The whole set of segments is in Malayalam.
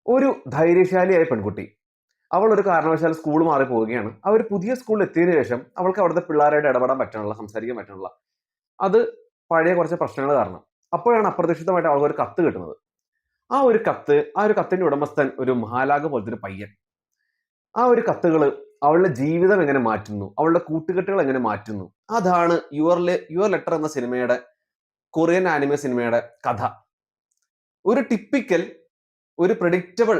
ഒരു ധൈര്യശാലിയായ പെൺകുട്ടി. അവൾ ഒരു കാരണവശാൽ സ്കൂൾ മാറി പോവുകയാണ്. ആ ഒരു പുതിയ സ്കൂളിൽ എത്തിയതിനു ശേഷം അവൾക്ക് അവിടുത്തെ പിള്ളേരായിട്ട് ഇടപെടാൻ പറ്റണില്ല, സംസാരിക്കാൻ പറ്റണില്ല. അത് പഴയ കുറച്ച് പ്രശ്നങ്ങൾ കാരണം. അപ്പോഴാണ് അപ്രതീക്ഷിതമായിട്ട് അവൾക്ക് ഒരു കത്ത് കിട്ടുന്നത്. ആ ഒരു കത്തിന്റെ ഉടമസ്ഥൻ ഒരു മാലാഖ പോലത്തെ ഒരു പയ്യൻ. ആ ഒരു കത്തുകള് അവളുടെ ജീവിതം എങ്ങനെ മാറ്റുന്നു, അവളുടെ കൂട്ടുകെട്ടുകൾ എങ്ങനെ മാറ്റുന്നു, അതാണ് യുവർ ലെറ്റർ എന്ന സിനിമയുടെ, കൊറിയൻ ആനിമെ സിനിമയുടെ കഥ. ഒരു ടിപ്പിക്കൽ, ഒരു പ്രെഡിക്റ്റബിൾ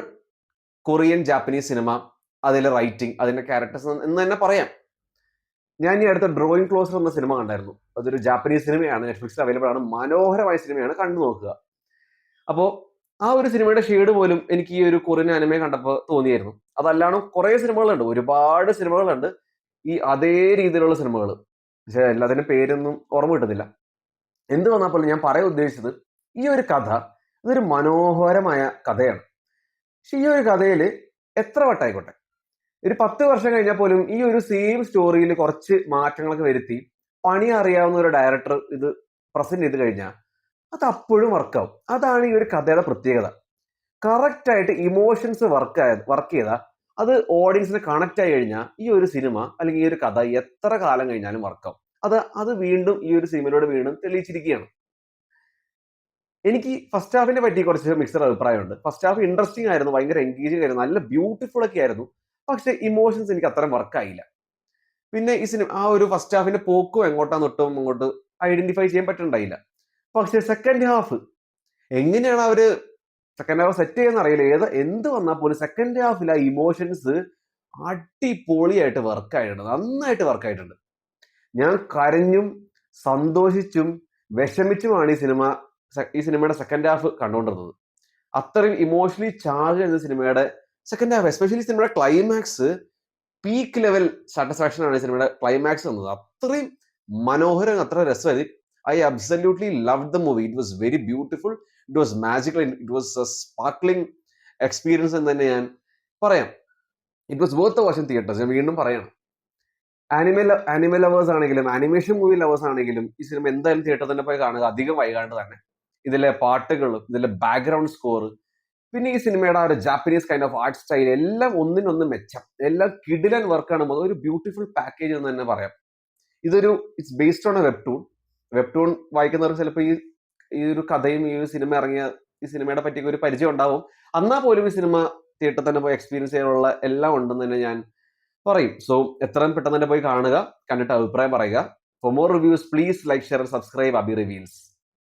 കൊറിയൻ ജാപ്പനീസ് സിനിമ, അതിലെ റൈറ്റിംഗ്, അതിന്റെ ക്യാരക്ടേഴ്സ് എന്ന് തന്നെ പറയാം. ഞാൻ ഈ അടുത്ത ഡ്രോയിങ് ക്ലോസർ എന്ന സിനിമ കണ്ടായിരുന്നു. അതൊരു ജാപ്പനീസ് സിനിമയാണ്, നെറ്റ്ഫ്ലിക്സിൽ അവൈലബിൾ ആണ്. മനോഹരമായ സിനിമയാണ്, കണ്ടു നോക്കുക. അപ്പോൾ ആ ഒരു സിനിമയുടെ ഷെയ്ഡ് പോലും എനിക്ക് ഈ ഒരു കൊറിയൻ ആനിമെ കണ്ടപ്പോൾ തോന്നിയായിരുന്നു. അതല്ലാണ്ട് കുറെ സിനിമകളുണ്ട്, ഒരുപാട് സിനിമകളുണ്ട് ഈ അതേ രീതിയിലുള്ള സിനിമകൾ. പക്ഷെ എല്ലാത്തിനും പേരൊന്നും ഓർമ്മ കിട്ടുന്നില്ല. എന്ത് വന്നപ്പോൾ ഞാൻ പറയാൻ ഉദ്ദേശിച്ചത്, ഈ ഒരു കഥ ഇതൊരു മനോഹരമായ കഥയാണ്. പക്ഷെ ഈ ഒരു കഥയിൽ എത്ര വട്ടായിക്കോട്ടെ, ഒരു 10 വർഷം കഴിഞ്ഞാൽ പോലും ഈ ഒരു സെയിം സ്റ്റോറിയിൽ കുറച്ച് മാറ്റങ്ങളൊക്കെ വരുത്തി പണി അറിയാവുന്ന ഒരു ഡയറക്ടർ ഇത് പ്രസന്റ് ചെയ്ത് കഴിഞ്ഞാൽ അത് അപ്പോഴും വർക്കാവും. അതാണ് ഈ ഒരു കഥയുടെ പ്രത്യേകത. കറക്റ്റ് ആയിട്ട് ഇമോഷൻസ് വർക്ക് ചെയ്താൽ അത് ഓഡിയൻസിനെ കണക്ട് ആയി കഴിഞ്ഞാൽ ഈ ഒരു സിനിമ അല്ലെങ്കിൽ ഈ ഒരു കഥ എത്ര കാലം കഴിഞ്ഞാലും വർക്കാവും. അത് വീണ്ടും ഈ ഒരു സിനിമയിലൂടെ വീണ്ടും തെളിയിച്ചിരിക്കുകയാണ്. എനിക്ക് ഫസ്റ്റ് ഹാഫിനെ പറ്റി കുറച്ച് മിക്സഡ് അഭിപ്രായമുണ്ട്. ഫസ്റ്റ് ഹാഫ് ഇൻട്രസ്റ്റിംഗ് ആയിരുന്നു, ഭയങ്കര എൻഗേജിംഗ് ആയിരുന്നു, നല്ല ബ്യൂട്ടിഫുൾ ഒക്കെ ആയിരുന്നു. പക്ഷെ ഇമോഷൻസ് എനിക്ക് അത്രയും വർക്കായില്ല. പിന്നെ ഈ സിനിമ ആ ഒരു ഫസ്റ്റ് ഹാഫിന്റെ പോക്കും എങ്ങോട്ടാന്ന് ഒട്ടും അങ്ങോട്ട് ഐഡന്റിഫൈ ചെയ്യാൻ പറ്റുന്നുണ്ടായില്ല. പക്ഷെ സെക്കൻഡ് ഹാഫ് എങ്ങനെയാണ് അവര് സെക്കൻഡ് ഹാഫ് സെറ്റ് ചെയ്യുന്ന അറിയില്ല. എന്ത് വന്നാൽ പോലും സെക്കൻഡ് ഹാഫിൽ ആ ഇമോഷൻസ് അടിപൊളിയായിട്ട് വർക്കായിട്ടുണ്ട്, നന്നായിട്ട് വർക്കായിട്ടുണ്ട്. ഞാൻ കരഞ്ഞും സന്തോഷിച്ചും വിഷമിച്ചുമാണ് ഈ സിനിമയുടെ സെക്കൻഡ് ഹാഫ് കണ്ടുകൊണ്ടിരുന്നത്. അത്രയും ഇമോഷണലി ചാർജ് ചെയ്യുന്ന സിനിമയുടെ സെക്കൻഡ് ഹാഫ്, എസ്പെഷ്യലി സിനിമയുടെ ക്ലൈമാക്സ്, പീക്ക് ലെവൽ സാറ്റിസ്ഫാക്ഷൻ ആണ് ഈ സിനിമയുടെ ക്ലൈമാക്സ് എന്നത്. അത്രയും മനോഹരം, അത്ര രസമായി. I absolutely loved the movie. It was very beautiful. It was magical. It was a sparkling experience എന്ന് തന്നെ ഞാൻ പറയാം. It was worth watching theatres. ഞാൻ വീണ്ടും പറയാം, ആനിമേ ലവേഴ്സ് ആണെങ്കിലും ആനിമേഷൻ മൂവി ലവേഴ്സ് ആണെങ്കിലും ഈ സിനിമ എന്തായാലും തിയേറ്ററിൽ തന്നെ പോയി കാണുക, അധികം വൈകാണ്ട് തന്നെ. ഇതിലെ പാട്ടുകളും ഇതിലെ ബാക്ക്ഗ്രൗണ്ട് സ്കോർ, പിന്നെ ഈ സിനിമയുടെ ആ ഒരു Japanese kind of art style, എല്ലാം ഒന്നിനൊന്ന് മെച്ചം, എല്ലാം കിടിലൻ വർക്കാണ്. ഒരു ബ്യൂട്ടിഫുൾ പാക്കേജ് എന്ന് തന്നെ പറയാം. ഇറ്റ്സ് ബേസ്ഡ് ഓൺ എ വെബ്ടൂൺ വായിക്കുന്നവർക്ക് ചിലപ്പോൾ ഈ ഒരു കഥയും ഈ സിനിമ ഇറങ്ങിയ ഈ സിനിമയുടെ പറ്റിയൊക്കെ ഒരു പരിചയം ഉണ്ടാവും. എന്നാൽ പോലും ഈ സിനിമ തിയേറ്ററിൽ തന്നെ പോയി എക്സ്പീരിയൻസ് ചെയ്യാനുള്ള എല്ലാം ഉണ്ടെന്ന് തന്നെ ഞാൻ പറയും. സോ എത്രയും പെട്ടെന്ന് തന്നെ പോയി കാണുക, കണ്ടിട്ട് അഭിപ്രായം പറയുക. For more reviews please like, share, subscribe Abi reveals.